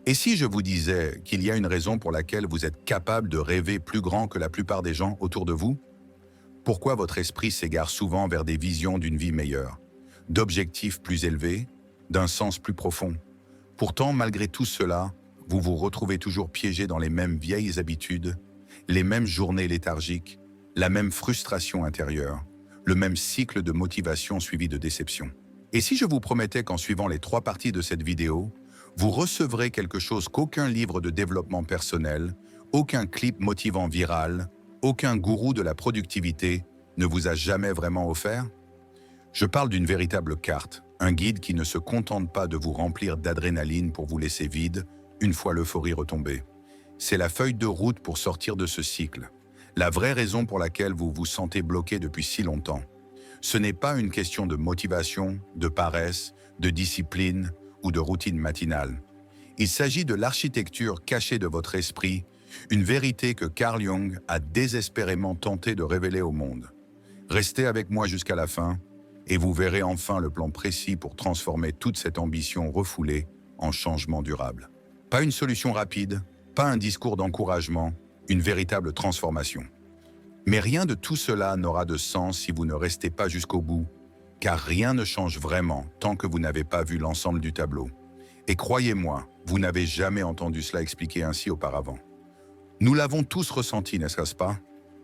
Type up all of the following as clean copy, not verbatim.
Et si je vous disais qu'il y a une raison pour laquelle vous êtes capable de rêver plus grand que la plupart des gens autour de vous? Pourquoi votre esprit s'égare souvent vers des visions d'une vie meilleure, d'objectifs plus élevés, d'un sens plus profond? Pourtant, malgré tout cela, vous vous retrouvez toujours piégé dans les mêmes vieilles habitudes, les mêmes journées léthargiques, la même frustration intérieure, le même cycle de motivation suivi de déception. Et si je vous promettais qu'en suivant les 3 parties de cette vidéo, vous recevrez quelque chose qu'aucun livre de développement personnel, aucun clip motivant viral, aucun gourou de la productivité ne vous a jamais vraiment offert? Je parle d'une véritable carte, un guide qui ne se contente pas de vous remplir d'adrénaline pour vous laisser vide une fois l'euphorie retombée. C'est la feuille de route pour sortir de ce cycle, la vraie raison pour laquelle vous vous sentez bloqué depuis si longtemps. Ce n'est pas une question de motivation, de paresse, de discipline ou de routine matinale. Il s'agit de l'architecture cachée de votre esprit, une vérité que Carl Jung a désespérément tenté de révéler au monde. Restez avec moi jusqu'à la fin, et vous verrez enfin le plan précis pour transformer toute cette ambition refoulée en changement durable. Pas une solution rapide, pas un discours d'encouragement, une véritable transformation. Mais rien de tout cela n'aura de sens si vous ne restez pas jusqu'au bout, car rien ne change vraiment tant que vous n'avez pas vu l'ensemble du tableau. Et croyez-moi, vous n'avez jamais entendu cela expliqué ainsi auparavant. Nous l'avons tous ressenti, n'est-ce pas?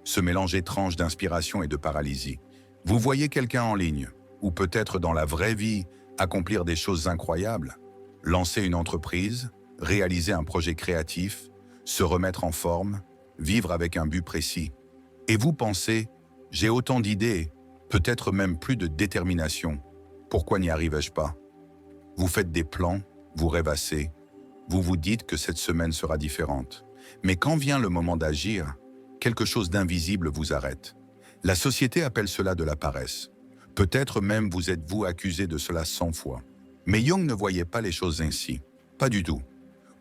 Ce mélange étrange d'inspiration et de paralysie. Vous voyez quelqu'un en ligne, ou peut-être dans la vraie vie, accomplir des choses incroyables, lancer une entreprise, réaliser un projet créatif, se remettre en forme, vivre avec un but précis. Et vous pensez, j'ai autant d'idées, peut-être même plus de détermination. Pourquoi n'y arrivais-je pas? Vous faites des plans, vous rêvassez, vous vous dites que cette semaine sera différente. Mais quand vient le moment d'agir, quelque chose d'invisible vous arrête. La société appelle cela de la paresse. Peut-être même vous êtes-vous accusé de cela 100 fois. Mais Jung ne voyait pas les choses ainsi. Pas du tout.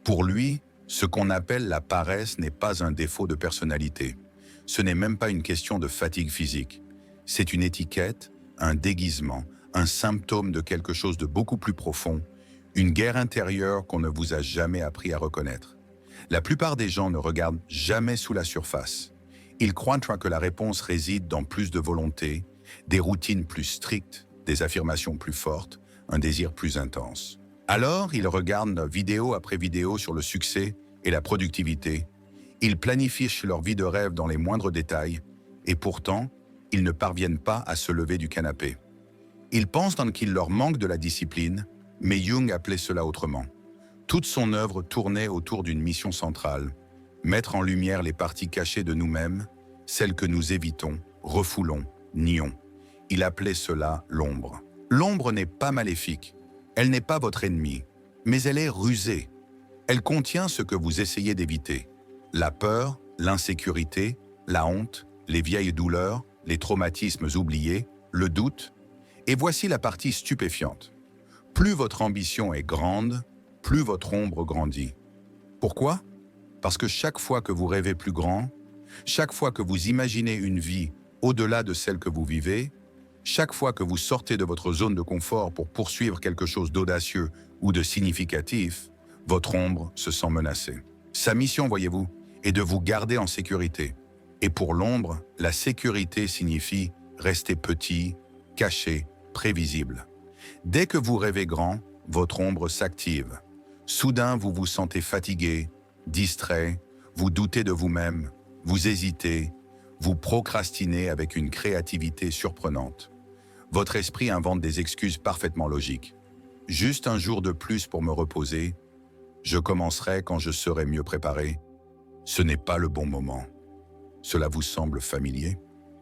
Pour lui, ce qu'on appelle la paresse n'est pas un défaut de personnalité. Ce n'est même pas une question de fatigue physique. C'est une étiquette, un déguisement, un symptôme de quelque chose de beaucoup plus profond, une guerre intérieure qu'on ne vous a jamais appris à reconnaître. La plupart des gens ne regardent jamais sous la surface. Ils croient que la réponse réside dans plus de volonté, des routines plus strictes, des affirmations plus fortes, un désir plus intense. Alors, ils regardent vidéo après vidéo sur le succès et la productivité. Ils planifient leur vie de rêve dans les moindres détails, et pourtant, ils ne parviennent pas à se lever du canapé. Ils pensent qu'il leur manque de la discipline, mais Jung appelait cela autrement. Toute son œuvre tournait autour d'une mission centrale, mettre en lumière les parties cachées de nous-mêmes, celles que nous évitons, refoulons, nions. Il appelait cela l'ombre. L'ombre n'est pas maléfique, elle n'est pas votre ennemi, mais elle est rusée. Elle contient ce que vous essayez d'éviter. La peur, l'insécurité, la honte, les vieilles douleurs, les traumatismes oubliés, le doute. Et voici la partie stupéfiante. Plus votre ambition est grande, plus votre ombre grandit. Pourquoi? Parce que chaque fois que vous rêvez plus grand, chaque fois que vous imaginez une vie au-delà de celle que vous vivez, chaque fois que vous sortez de votre zone de confort pour poursuivre quelque chose d'audacieux ou de significatif, votre ombre se sent menacée. Sa mission, voyez-vous, est de vous garder en sécurité. Et pour l'ombre, la sécurité signifie rester petit, caché, prévisible. Dès que vous rêvez grand, votre ombre s'active. Soudain, vous vous sentez fatigué, distrait, vous doutez de vous-même, vous hésitez, vous procrastinez avec une créativité surprenante. Votre esprit invente des excuses parfaitement logiques. Juste un jour de plus pour me reposer, je commencerai quand je serai mieux préparé. Ce n'est pas le bon moment. Cela vous semble familier?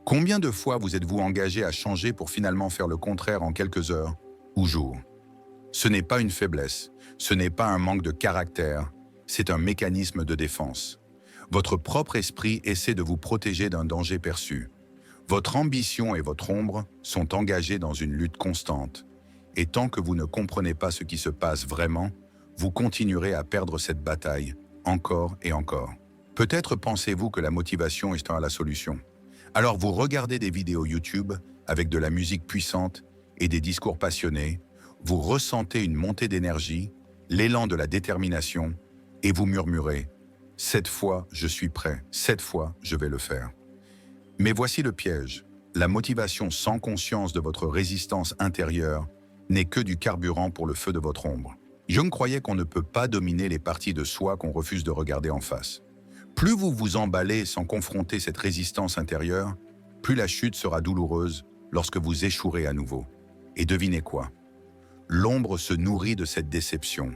Combien de fois vous êtes-vous engagé à changer pour finalement faire le contraire en quelques heures ou jours? Ce n'est pas une faiblesse, ce n'est pas un manque de caractère, c'est un mécanisme de défense. Votre propre esprit essaie de vous protéger d'un danger perçu. Votre ambition et votre ombre sont engagés dans une lutte constante. Et tant que vous ne comprenez pas ce qui se passe vraiment, vous continuerez à perdre cette bataille, encore et encore. Peut-être pensez-vous que la motivation est la solution. Alors vous regardez des vidéos YouTube avec de la musique puissante et des discours passionnés, vous ressentez une montée d'énergie, l'élan de la détermination, Et vous murmurez, « Cette fois, je suis prêt, cette fois, je vais le faire. » Mais voici le piège. La motivation sans conscience de votre résistance intérieure n'est que du carburant pour le feu de votre ombre. Jung croyait qu'on ne peut pas dominer les parties de soi qu'on refuse de regarder en face. Plus vous vous emballez sans confronter cette résistance intérieure, plus la chute sera douloureuse lorsque vous échouerez à nouveau. Et devinez quoi? L'ombre se nourrit de cette déception.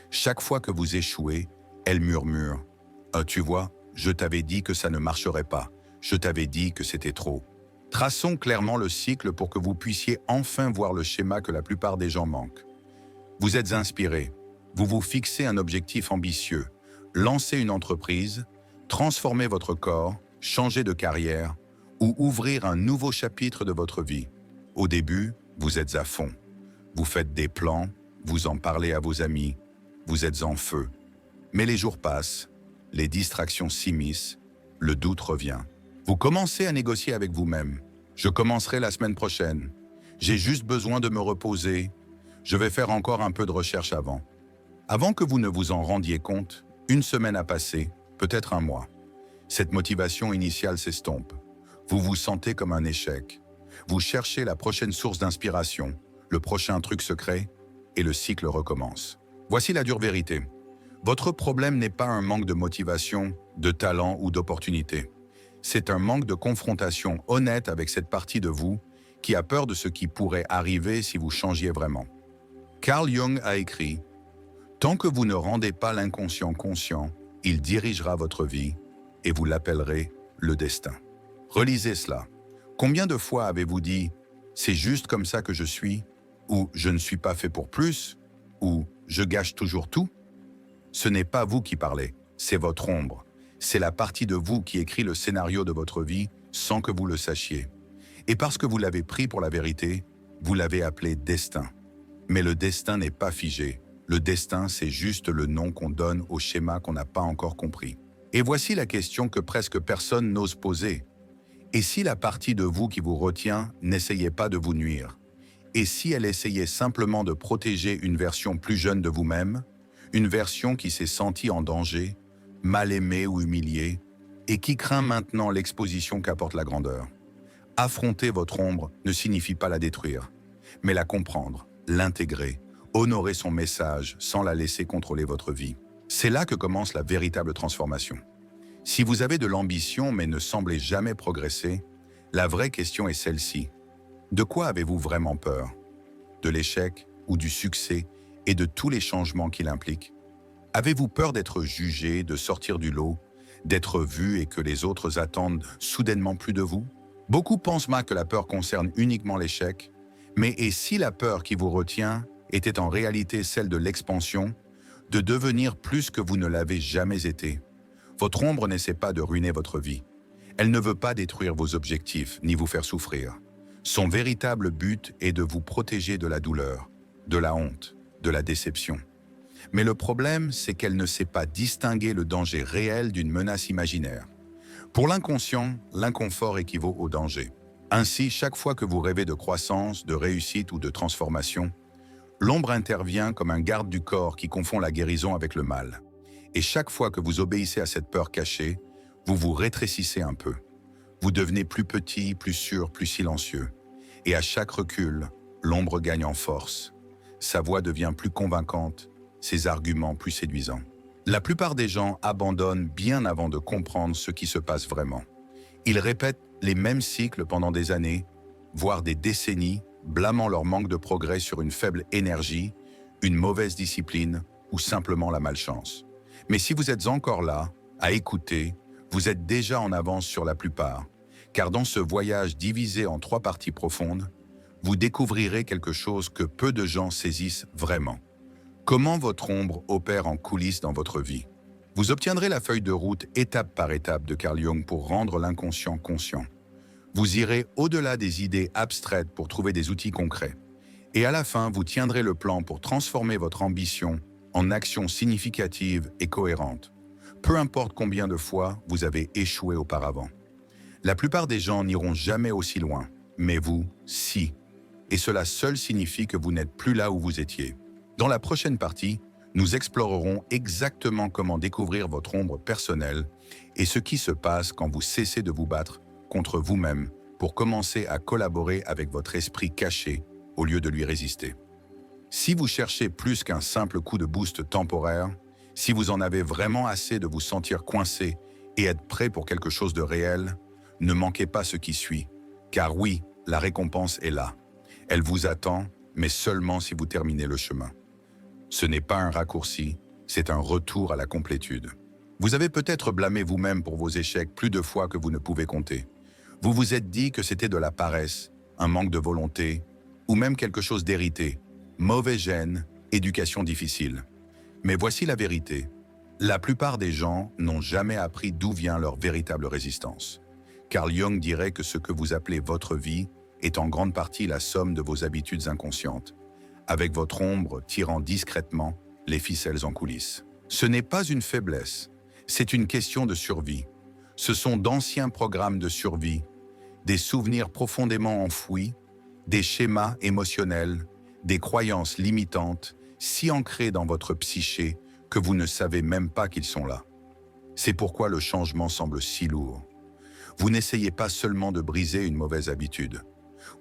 Chaque fois que vous échouez, elle murmure « Tu vois, je t'avais dit que ça ne marcherait pas. Je t'avais dit que c'était trop. » Traçons clairement le cycle pour que vous puissiez enfin voir le schéma que la plupart des gens manquent. Vous êtes inspiré, vous vous fixez un objectif ambitieux, lancez une entreprise, transformer votre corps, changer de carrière ou ouvrir un nouveau chapitre de votre vie. Au début, vous êtes à fond. Vous faites des plans, vous en parlez à vos amis, vous êtes en feu. Mais les jours passent, les distractions s'immiscent, le doute revient. Vous commencez à négocier avec vous-même. Je commencerai la semaine prochaine. J'ai juste besoin de me reposer. Je vais faire encore un peu de recherche avant. Avant que vous ne vous en rendiez compte, une semaine a passé, peut-être un mois. Cette motivation initiale s'estompe. Vous vous sentez comme un échec. Vous cherchez la prochaine source d'inspiration, le prochain truc secret, et le cycle recommence. Voici la dure vérité. Votre problème n'est pas un manque de motivation, de talent ou d'opportunité. C'est un manque de confrontation honnête avec cette partie de vous qui a peur de ce qui pourrait arriver si vous changiez vraiment. Carl Jung a écrit « Tant que vous ne rendez pas l'inconscient conscient, il dirigera votre vie et vous l'appellerez le destin. » Relisez cela. Combien de fois avez-vous dit « C'est juste comme ça que je suis » ou « Je ne suis pas fait pour plus » ou « Je gâche toujours tout » Ce n'est pas vous qui parlez, c'est votre ombre. C'est la partie de vous qui écrit le scénario de votre vie sans que vous le sachiez. Et parce que vous l'avez pris pour la vérité, vous l'avez appelé destin. Mais le destin n'est pas figé. Le destin, c'est juste le nom qu'on donne au schéma qu'on n'a pas encore compris. Et voici la question que presque personne n'ose poser. Et si la partie de vous qui vous retient n'essayait pas de vous nuire? Et si elle essayait simplement de protéger une version plus jeune de vous-même, une version qui s'est sentie en danger, mal aimée ou humiliée, et qui craint maintenant l'exposition qu'apporte la grandeur? Affronter votre ombre ne signifie pas la détruire, mais la comprendre, l'intégrer, honorer son message sans la laisser contrôler votre vie. C'est là que commence la véritable transformation. Si vous avez de l'ambition mais ne semblez jamais progresser, la vraie question est celle-ci. De quoi avez-vous vraiment peur? De l'échec ou du succès et de tous les changements qu'il implique? Avez-vous peur d'être jugé, de sortir du lot, d'être vu et que les autres attendent soudainement plus de vous? Beaucoup pensent que la peur concerne uniquement l'échec, mais et si la peur qui vous retient était en réalité celle de l'expansion, de devenir plus que vous ne l'avez jamais été? Votre ombre n'essaie pas de ruiner votre vie. Elle ne veut pas détruire vos objectifs ni vous faire souffrir. Son véritable but est de vous protéger de la douleur, de la honte, de la déception. Mais le problème, c'est qu'elle ne sait pas distinguer le danger réel d'une menace imaginaire. Pour l'inconscient, l'inconfort équivaut au danger. Ainsi, chaque fois que vous rêvez de croissance, de réussite ou de transformation, l'ombre intervient comme un garde du corps qui confond la guérison avec le mal. Et chaque fois que vous obéissez à cette peur cachée, vous vous rétrécissez un peu. Vous devenez plus petit, plus sûr, plus silencieux. Et à chaque recul, l'ombre gagne en force. Sa voix devient plus convaincante, ses arguments plus séduisants. La plupart des gens abandonnent bien avant de comprendre ce qui se passe vraiment. Ils répètent les mêmes cycles pendant des années, voire des décennies, blâmant leur manque de progrès sur une faible énergie, une mauvaise discipline ou simplement la malchance. Mais si vous êtes encore là, à écouter, vous êtes déjà en avance sur la plupart, car dans ce voyage divisé en 3 parties profondes, vous découvrirez quelque chose que peu de gens saisissent vraiment. Comment votre ombre opère en coulisses dans votre vie. Vous obtiendrez la feuille de route étape par étape de Carl Jung pour rendre l'inconscient conscient. Vous irez au-delà des idées abstraites pour trouver des outils concrets. Et à la fin, vous tiendrez le plan pour transformer votre ambition en action significative et cohérente. Peu importe combien de fois vous avez échoué auparavant. La plupart des gens n'iront jamais aussi loin, mais vous, si. Et cela seul signifie que vous n'êtes plus là où vous étiez. Dans la prochaine partie, Nous explorerons exactement comment découvrir votre ombre personnelle et ce qui se passe quand vous cessez de vous battre contre vous-même pour commencer à collaborer avec votre esprit caché au lieu de lui résister. Si vous cherchez plus qu'un simple coup de boost temporaire, si vous en avez vraiment assez de vous sentir coincé et être prêt pour quelque chose de réel, ne manquez pas ce qui suit. Car oui, la récompense est là. Elle vous attend, mais seulement si vous terminez le chemin. Ce n'est pas un raccourci, c'est un retour à la complétude. Vous avez peut-être blâmé vous-même pour vos échecs plus de fois que vous ne pouvez compter. Vous vous êtes dit que c'était de la paresse, un manque de volonté, ou même quelque chose d'hérité, mauvais gène, éducation difficile. Mais voici la vérité. La plupart des gens n'ont jamais appris d'où vient leur véritable résistance. Carl Jung dirait que ce que vous appelez votre vie est en grande partie la somme de vos habitudes inconscientes, avec votre ombre tirant discrètement les ficelles en coulisses. Ce n'est pas une faiblesse, c'est une question de survie. Ce sont d'anciens programmes de survie, des souvenirs profondément enfouis, des schémas émotionnels, des croyances limitantes, si ancrées dans votre psyché que vous ne savez même pas qu'ils sont là. C'est pourquoi le changement semble si lourd. Vous n'essayez pas seulement de briser une mauvaise habitude.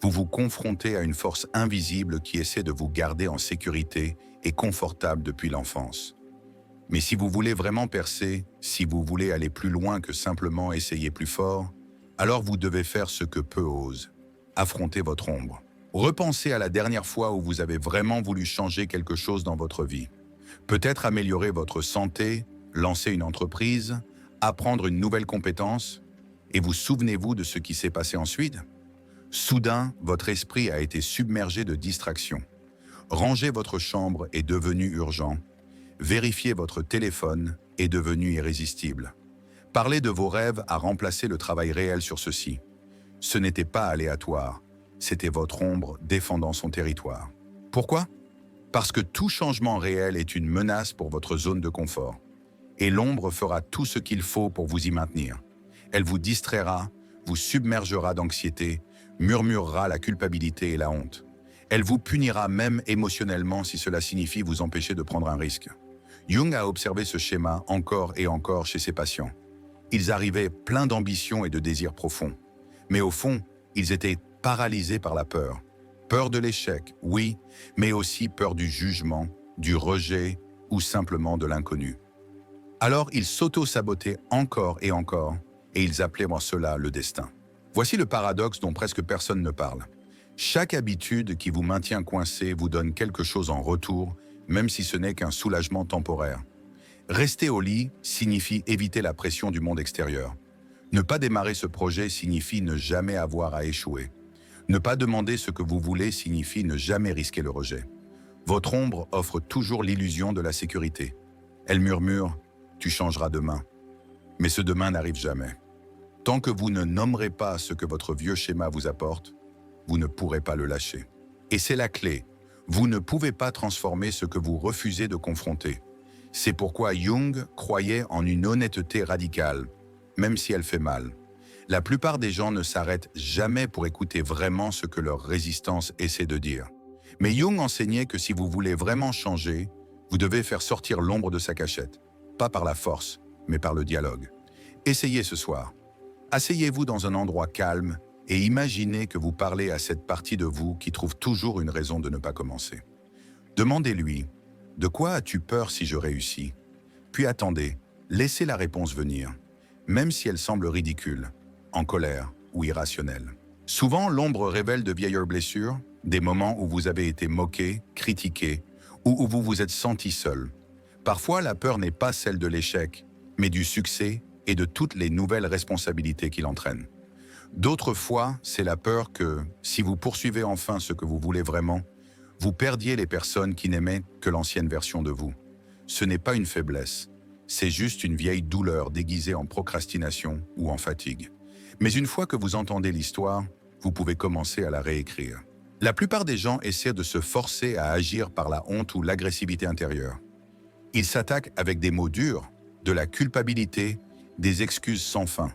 Vous vous confrontez à une force invisible qui essaie de vous garder en sécurité et confortable depuis l'enfance. Mais si vous voulez vraiment percer, si vous voulez aller plus loin que simplement essayer plus fort, alors vous devez faire ce que peu osent, affronter votre ombre. Repensez à la dernière fois où vous avez vraiment voulu changer quelque chose dans votre vie. Peut-être améliorer votre santé, lancer une entreprise, apprendre une nouvelle compétence, et vous souvenez-vous de ce qui s'est passé ensuite? Soudain, votre esprit a été submergé de distractions. Ranger votre chambre est devenu urgent. Vérifier votre téléphone est devenu irrésistible. Parler de vos rêves a remplacé le travail réel sur ceux-ci. Ce n'était pas aléatoire, c'était votre ombre défendant son territoire. Pourquoi? Parce que tout changement réel est une menace pour votre zone de confort. Et l'ombre fera tout ce qu'il faut pour vous y maintenir. Elle vous distraira, vous submergera d'anxiété, murmurera la culpabilité et la honte. Elle vous punira même émotionnellement si cela signifie vous empêcher de prendre un risque. Jung a observé ce schéma encore et encore chez ses patients. Ils arrivaient pleins d'ambition et de désirs profonds. Mais au fond, ils étaient paralysés par la peur. Peur de l'échec, oui, mais aussi peur du jugement, du rejet ou simplement de l'inconnu. Alors ils s'auto-sabotaient encore et encore, et ils appelaient cela le destin. Voici le paradoxe dont presque personne ne parle. Chaque habitude qui vous maintient coincé vous donne quelque chose en retour, même si ce n'est qu'un soulagement temporaire. Rester au lit signifie éviter la pression du monde extérieur. Ne pas démarrer ce projet signifie ne jamais avoir à échouer. Ne pas demander ce que vous voulez signifie ne jamais risquer le rejet. Votre ombre offre toujours l'illusion de la sécurité. Elle murmure « tu changeras demain ». Mais ce demain n'arrive jamais. Tant que vous ne nommerez pas ce que votre vieux schéma vous apporte, vous ne pourrez pas le lâcher. Et c'est la clé. Vous ne pouvez pas transformer ce que vous refusez de confronter. C'est pourquoi Jung croyait en une honnêteté radicale, même si elle fait mal. La plupart des gens ne s'arrêtent jamais pour écouter vraiment ce que leur résistance essaie de dire. Mais Jung enseignait que si vous voulez vraiment changer, vous devez faire sortir l'ombre de sa cachette. Pas par la force, mais par le dialogue. Essayez ce soir. Asseyez-vous dans un endroit calme et imaginez que vous parlez à cette partie de vous qui trouve toujours une raison de ne pas commencer. Demandez-lui « De quoi as-tu peur si je réussis ?» Puis attendez, laissez la réponse venir, même si elle semble ridicule, en colère ou irrationnelle. Souvent, l'ombre révèle de vieilles blessures, des moments où vous avez été moqué, critiqué, ou où vous vous êtes senti seul. Parfois, la peur n'est pas celle de l'échec, mais du succès et de toutes les nouvelles responsabilités qu'il entraîne. D'autres fois, c'est la peur que, si vous poursuivez enfin ce que vous voulez vraiment, vous perdiez les personnes qui n'aimaient que l'ancienne version de vous. Ce n'est pas une faiblesse, c'est juste une vieille douleur déguisée en procrastination ou en fatigue. Mais une fois que vous entendez l'histoire, vous pouvez commencer à la réécrire. La plupart des gens essaient de se forcer à agir par la honte ou l'agressivité intérieure. Ils s'attaquent avec des mots durs, de la culpabilité, des excuses sans fin.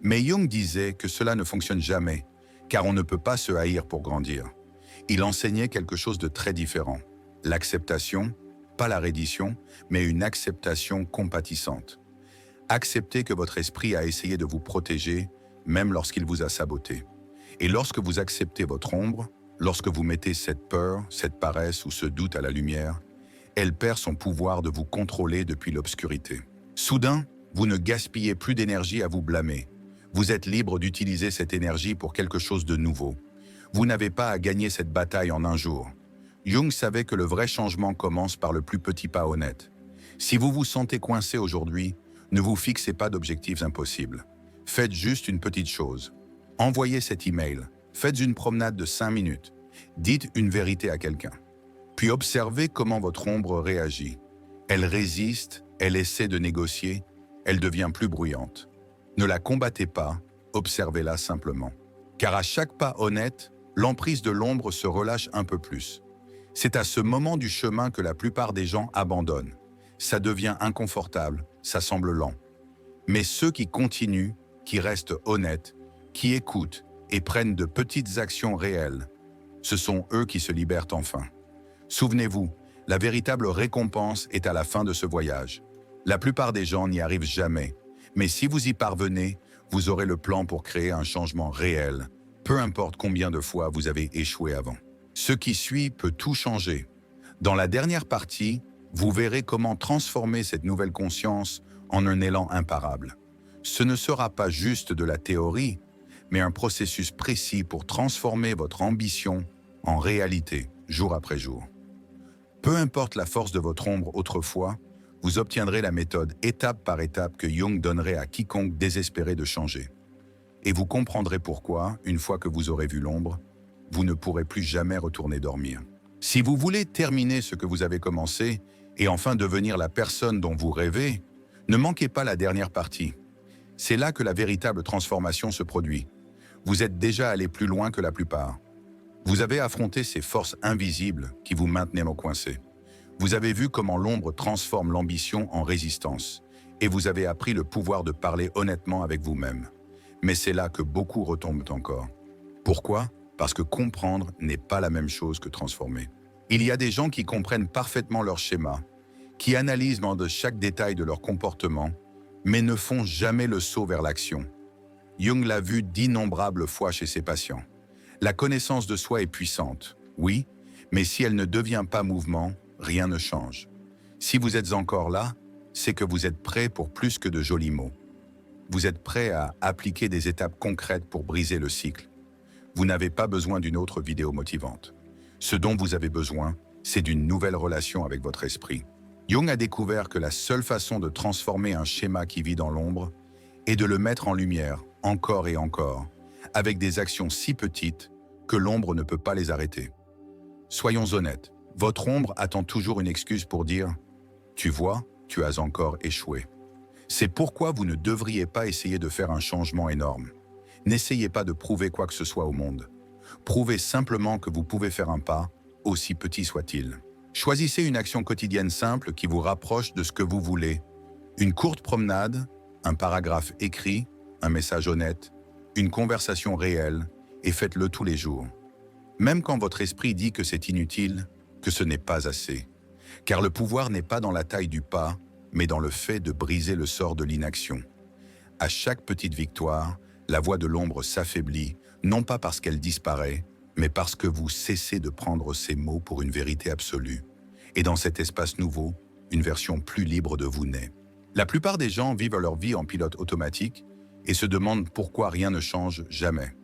Mais Jung disait que cela ne fonctionne jamais, car on ne peut pas se haïr pour grandir. Il enseignait quelque chose de très différent, l'acceptation, pas la reddition, mais une acceptation compatissante. Acceptez que votre esprit a essayé de vous protéger, même lorsqu'il vous a saboté. Et lorsque vous acceptez votre ombre, lorsque vous mettez cette peur, cette paresse ou ce doute à la lumière, elle perd son pouvoir de vous contrôler depuis l'obscurité. Soudain, vous ne gaspillez plus d'énergie à vous blâmer. Vous êtes libre d'utiliser cette énergie pour quelque chose de nouveau. Vous n'avez pas à gagner cette bataille en un jour. Jung savait que le vrai changement commence par le plus petit pas honnête. Si vous vous sentez coincé aujourd'hui, ne vous fixez pas d'objectifs impossibles. Faites juste une petite chose. Envoyez cet email. Faites une promenade de 5 minutes. Dites une vérité à quelqu'un. Puis observez comment votre ombre réagit. Elle résiste, elle essaie de négocier, elle devient plus bruyante. Ne la combattez pas, observez-la simplement. Car à chaque pas honnête, l'emprise de l'ombre se relâche un peu plus. C'est à ce moment du chemin que la plupart des gens abandonnent. Ça devient inconfortable, ça semble lent. Mais ceux qui continuent, qui restent honnêtes, qui écoutent et prennent de petites actions réelles, ce sont eux qui se libèrent enfin. Souvenez-vous, la véritable récompense est à la fin de ce voyage. La plupart des gens n'y arrivent jamais, mais si vous y parvenez, vous aurez le plan pour créer un changement réel, peu importe combien de fois vous avez échoué avant. Ce qui suit peut tout changer. Dans la dernière partie, vous verrez comment transformer cette nouvelle conscience en un élan imparable. Ce ne sera pas juste de la théorie, mais un processus précis pour transformer votre ambition en réalité, jour après jour. Peu importe la force de votre ombre autrefois, vous obtiendrez la méthode étape par étape que Jung donnerait à quiconque désespéré de changer. Et vous comprendrez pourquoi, une fois que vous aurez vu l'ombre, vous ne pourrez plus jamais retourner dormir. Si vous voulez terminer ce que vous avez commencé et enfin devenir la personne dont vous rêvez, ne manquez pas la dernière partie. C'est là que la véritable transformation se produit. Vous êtes déjà allé plus loin que la plupart. Vous avez affronté ces forces invisibles qui vous maintenaient coincé. Vous avez vu comment l'ombre transforme l'ambition en résistance, et vous avez appris le pouvoir de parler honnêtement avec vous-même. Mais c'est là que beaucoup retombent encore. Pourquoi ? Parce que comprendre n'est pas la même chose que transformer. Il y a des gens qui comprennent parfaitement leur schéma, qui analysent dans chaque détail de leur comportement, mais ne font jamais le saut vers l'action. Jung l'a vu d'innombrables fois chez ses patients. La connaissance de soi est puissante, oui, mais si elle ne devient pas mouvement, rien ne change. Si vous êtes encore là, c'est que vous êtes prêt pour plus que de jolis mots. Vous êtes prêt à appliquer des étapes concrètes pour briser le cycle. Vous n'avez pas besoin d'une autre vidéo motivante. Ce dont vous avez besoin, c'est d'une nouvelle relation avec votre esprit. Jung a découvert que la seule façon de transformer un schéma qui vit dans l'ombre est de le mettre en lumière, encore et encore, avec des actions si petites que l'ombre ne peut pas les arrêter. Soyons honnêtes, votre ombre attend toujours une excuse pour dire « Tu vois, tu as encore échoué ». C'est pourquoi vous ne devriez pas essayer de faire un changement énorme. N'essayez pas de prouver quoi que ce soit au monde. Prouvez simplement que vous pouvez faire un pas, aussi petit soit-il. Choisissez une action quotidienne simple qui vous rapproche de ce que vous voulez. Une courte promenade, un paragraphe écrit, un message honnête, une conversation réelle, et faites-le tous les jours. Même quand votre esprit dit que c'est inutile, que ce n'est pas assez. Car le pouvoir n'est pas dans la taille du pas, mais dans le fait de briser le sort de l'inaction. À chaque petite victoire, la voix de l'ombre s'affaiblit, non pas parce qu'elle disparaît, mais parce que vous cessez de prendre ces mots pour une vérité absolue. Et dans cet espace nouveau, une version plus libre de vous naît. La plupart des gens vivent leur vie en pilote automatique et se demandent pourquoi rien ne change jamais.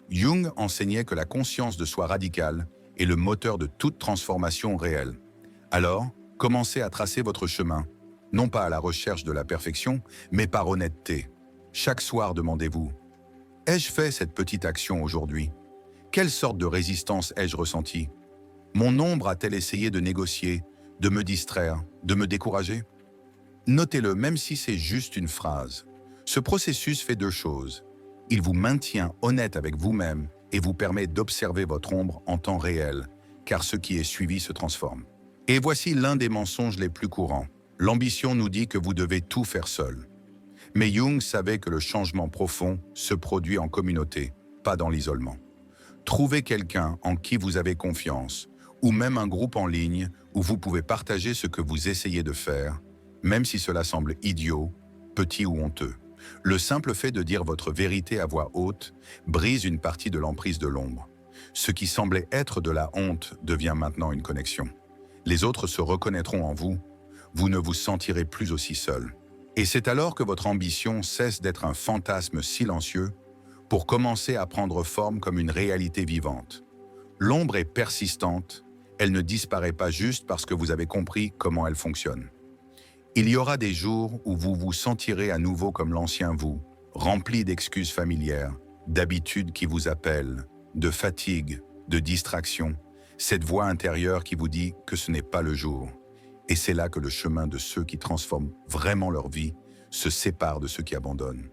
Jung enseignait que la conscience de soi radicale est le moteur de toute transformation réelle. Alors, commencez à tracer votre chemin, non pas à la recherche de la perfection, mais par honnêteté. Chaque soir, demandez-vous, ai-je fait cette petite action aujourd'hui ? Quelle sorte de résistance ai-je ressentie ? Mon ombre a-t-elle essayé de négocier, de me distraire, de me décourager ? Notez-le, même si c'est juste une phrase. Ce processus fait deux choses. Il vous maintient honnête avec vous-même et vous permet d'observer votre ombre en temps réel, car ce qui est suivi se transforme. Et voici l'un des mensonges les plus courants. L'ambition nous dit que vous devez tout faire seul. Mais Jung savait que le changement profond se produit en communauté, pas dans l'isolement. Trouvez quelqu'un en qui vous avez confiance, ou même un groupe en ligne où vous pouvez partager ce que vous essayez de faire, même si cela semble idiot, petit ou honteux. Le simple fait de dire votre vérité à voix haute brise une partie de l'emprise de l'ombre. Ce qui semblait être de la honte devient maintenant une connexion. Les autres se reconnaîtront en vous, vous ne vous sentirez plus aussi seul. Et c'est alors que votre ambition cesse d'être un fantasme silencieux pour commencer à prendre forme comme une réalité vivante. L'ombre est persistante, elle ne disparaît pas juste parce que vous avez compris comment elle fonctionne. Il y aura des jours où vous vous sentirez à nouveau comme l'ancien vous, rempli d'excuses familières, d'habitudes qui vous appellent, de fatigue, de distraction, cette voix intérieure qui vous dit que ce n'est pas le jour. Et c'est là que le chemin de ceux qui transforment vraiment leur vie se sépare de ceux qui abandonnent.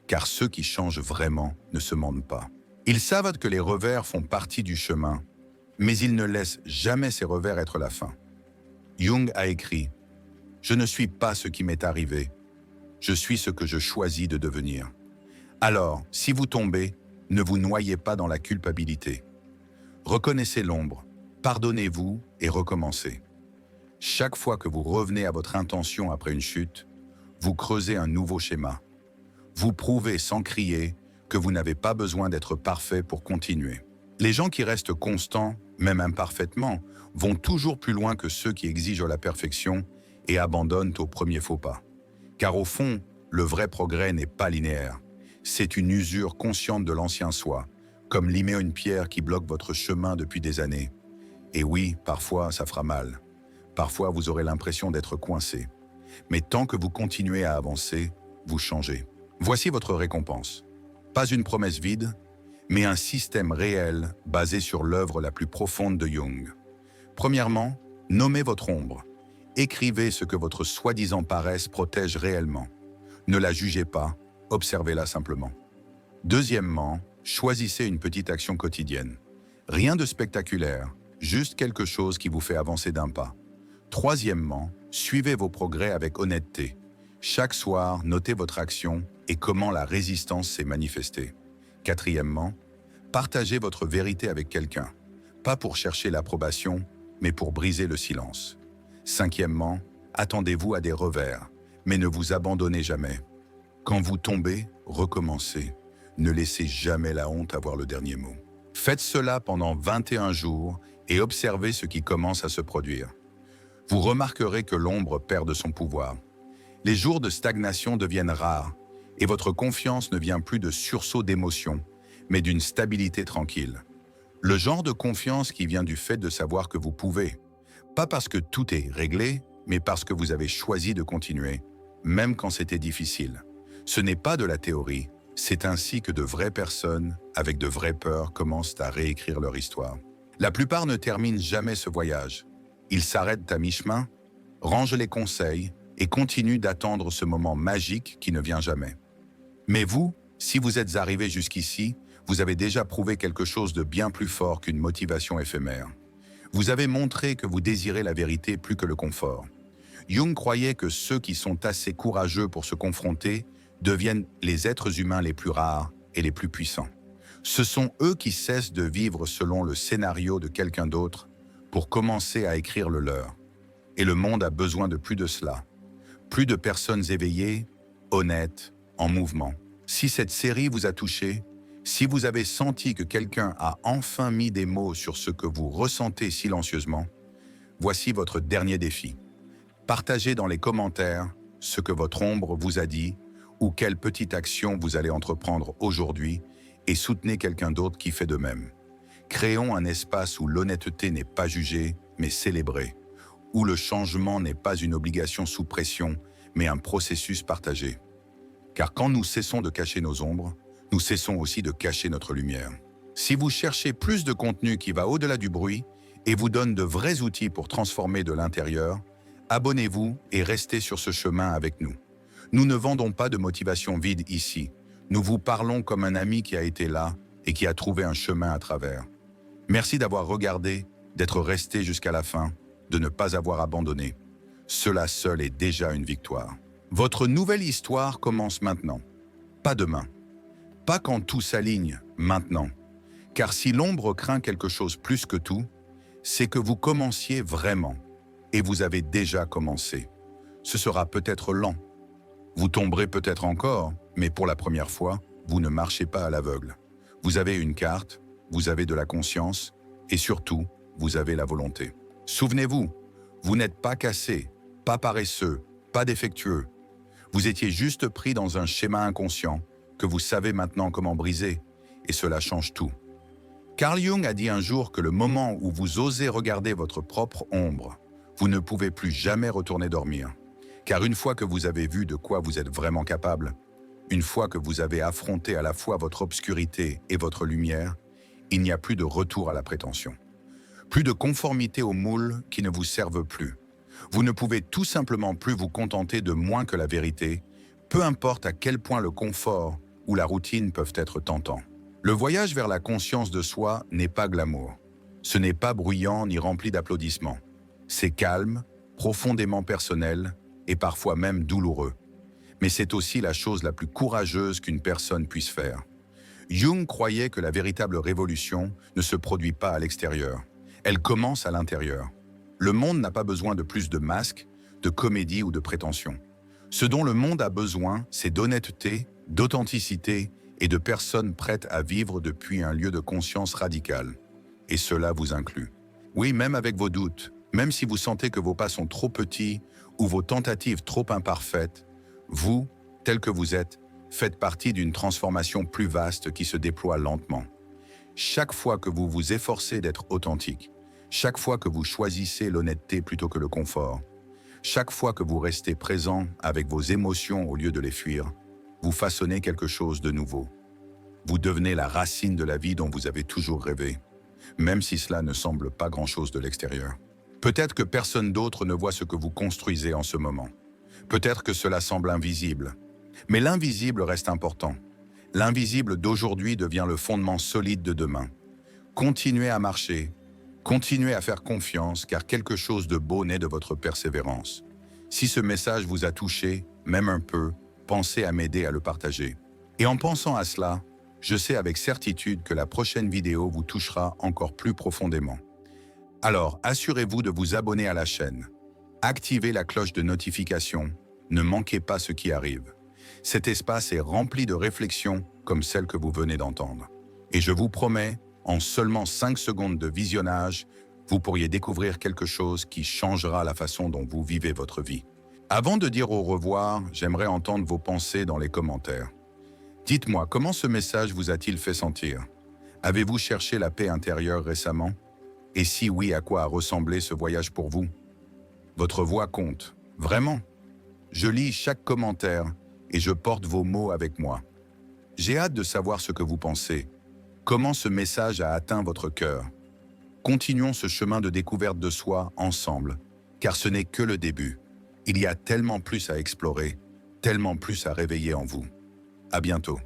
Car ceux qui changent vraiment ne se mentent pas. Ils savent que les revers font partie du chemin, mais ils ne laissent jamais ces revers être la fin. Jung a écrit « Je ne suis pas ce qui m'est arrivé, je suis ce que je choisis de devenir ». Alors, si vous tombez, ne vous noyez pas dans la culpabilité. Reconnaissez l'ombre, pardonnez-vous et recommencez. Chaque fois que vous revenez à votre intention après une chute, vous creusez un nouveau schéma. Vous prouvez sans crier que vous n'avez pas besoin d'être parfait pour continuer. Les gens qui restent constants, même imparfaitement, vont toujours plus loin que ceux qui exigent la perfection et abandonnent au premier faux pas. Car au fond, le vrai progrès n'est pas linéaire. C'est une usure consciente de l'ancien soi, comme limer une pierre qui bloque votre chemin depuis des années. Et oui, parfois, ça fera mal. Parfois, vous aurez l'impression d'être coincé. Mais tant que vous continuez à avancer, vous changez. Voici votre récompense. Pas une promesse vide, mais un système réel basé sur l'œuvre la plus profonde de Jung. Premièrement, nommez votre ombre. Écrivez ce que votre soi-disant paresse protège réellement. Ne la jugez pas, observez-la simplement. Deuxièmement, choisissez une petite action quotidienne. Rien de spectaculaire, juste quelque chose qui vous fait avancer d'un pas. Troisièmement, suivez vos progrès avec honnêteté. Chaque soir, notez votre action et comment la résistance s'est manifestée. Quatrièmement, partagez votre vérité avec quelqu'un, pas pour chercher l'approbation, mais pour briser le silence. Cinquièmement, attendez-vous à des revers, mais ne vous abandonnez jamais. Quand vous tombez, recommencez. Ne laissez jamais la honte avoir le dernier mot. Faites cela pendant 21 jours et observez ce qui commence à se produire. Vous remarquerez que l'ombre perd de son pouvoir. Les jours de stagnation deviennent rares et votre confiance ne vient plus de sursauts d'émotions, mais d'une stabilité tranquille. Le genre de confiance qui vient du fait de savoir que vous pouvez. Pas parce que tout est réglé, mais parce que vous avez choisi de continuer, même quand c'était difficile. Ce n'est pas de la théorie, c'est ainsi que de vraies personnes, avec de vraies peurs, commencent à réécrire leur histoire. La plupart ne terminent jamais ce voyage. Ils s'arrêtent à mi-chemin, rangent les conseils et continuent d'attendre ce moment magique qui ne vient jamais. Mais vous, si vous êtes arrivé jusqu'ici, vous avez déjà prouvé quelque chose de bien plus fort qu'une motivation éphémère. Vous avez montré que vous désirez la vérité plus que le confort. Jung croyait que ceux qui sont assez courageux pour se confronter deviennent les êtres humains les plus rares et les plus puissants. Ce sont eux qui cessent de vivre selon le scénario de quelqu'un d'autre pour commencer à écrire le leur. Et le monde a besoin de plus de cela. Plus de personnes éveillées, honnêtes, en mouvement. Si cette série vous a touché, si vous avez senti que quelqu'un a enfin mis des mots sur ce que vous ressentez silencieusement, voici votre dernier défi. Partagez dans les commentaires ce que votre ombre vous a dit ou quelle petite action vous allez entreprendre aujourd'hui et soutenez quelqu'un d'autre qui fait de même. Créons un espace où l'honnêteté n'est pas jugée, mais célébrée, où le changement n'est pas une obligation sous pression, mais un processus partagé. Car quand nous cessons de cacher nos ombres, nous cessons aussi de cacher notre lumière. Si vous cherchez plus de contenu qui va au-delà du bruit et vous donne de vrais outils pour transformer de l'intérieur, abonnez-vous et restez sur ce chemin avec nous. Nous ne vendons pas de motivation vide ici. Nous vous parlons comme un ami qui a été là et qui a trouvé un chemin à travers. Merci d'avoir regardé, d'être resté jusqu'à la fin, de ne pas avoir abandonné. Cela seul est déjà une victoire. Votre nouvelle histoire commence maintenant, pas demain. Pas quand tout s'aligne, maintenant. Car si l'ombre craint quelque chose plus que tout, c'est que vous commenciez vraiment. Et vous avez déjà commencé. Ce sera peut-être lent. Vous tomberez peut-être encore, mais pour la première fois, vous ne marchez pas à l'aveugle. Vous avez une carte, vous avez de la conscience, et surtout, vous avez la volonté. Souvenez-vous, vous n'êtes pas cassé, pas paresseux, pas défectueux. Vous étiez juste pris dans un schéma inconscient que vous savez maintenant comment briser, et cela change tout. Carl Jung a dit un jour que le moment où vous osez regarder votre propre ombre, vous ne pouvez plus jamais retourner dormir. Car une fois que vous avez vu de quoi vous êtes vraiment capable, une fois que vous avez affronté à la fois votre obscurité et votre lumière, il n'y a plus de retour à la prétention. Plus de conformité aux moules qui ne vous servent plus. Vous ne pouvez tout simplement plus vous contenter de moins que la vérité, peu importe à quel point le confort ou la routine peuvent être tentants. Le voyage vers la conscience de soi n'est pas glamour. Ce n'est pas bruyant ni rempli d'applaudissements. C'est calme, profondément personnel et parfois même douloureux. Mais c'est aussi la chose la plus courageuse qu'une personne puisse faire. Jung croyait que la véritable révolution ne se produit pas à l'extérieur. Elle commence à l'intérieur. Le monde n'a pas besoin de plus de masques, de comédie ou de prétention. Ce dont le monde a besoin, c'est d'honnêteté, d'authenticité et de personnes prêtes à vivre depuis un lieu de conscience radical. Et cela vous inclut. Oui, même avec vos doutes, même si vous sentez que vos pas sont trop petits ou vos tentatives trop imparfaites, vous, tel que vous êtes, faites partie d'une transformation plus vaste qui se déploie lentement. Chaque fois que vous vous efforcez d'être authentique, chaque fois que vous choisissez l'honnêteté plutôt que le confort, chaque fois que vous restez présent avec vos émotions au lieu de les fuir, vous façonnez quelque chose de nouveau. Vous devenez la racine de la vie dont vous avez toujours rêvé, même si cela ne semble pas grand-chose de l'extérieur. Peut-être que personne d'autre ne voit ce que vous construisez en ce moment. Peut-être que cela semble invisible. Mais l'invisible reste important. L'invisible d'aujourd'hui devient le fondement solide de demain. Continuez à marcher, continuez à faire confiance, car quelque chose de beau naît de votre persévérance. Si ce message vous a touché, même un peu, pensez à m'aider à le partager. Et en pensant à cela, je sais avec certitude que la prochaine vidéo vous touchera encore plus profondément. Alors, assurez-vous de vous abonner à la chaîne. Activez la cloche de notification. Ne manquez pas ce qui arrive. Cet espace est rempli de réflexions comme celle que vous venez d'entendre. Et je vous promets, en seulement 5 secondes de visionnage, vous pourriez découvrir quelque chose qui changera la façon dont vous vivez votre vie. Avant de dire au revoir, j'aimerais entendre vos pensées dans les commentaires. Dites-moi, comment ce message vous a-t-il fait sentir? Avez-vous cherché la paix intérieure récemment? Et si oui, à quoi a ressemblé ce voyage pour vous? Votre voix compte, vraiment. Je lis chaque commentaire et je porte vos mots avec moi. J'ai hâte de savoir ce que vous pensez. Comment ce message a atteint votre cœur? Continuons ce chemin de découverte de soi ensemble, car ce n'est que le début. Il y a tellement plus à explorer, tellement plus à réveiller en vous. À bientôt.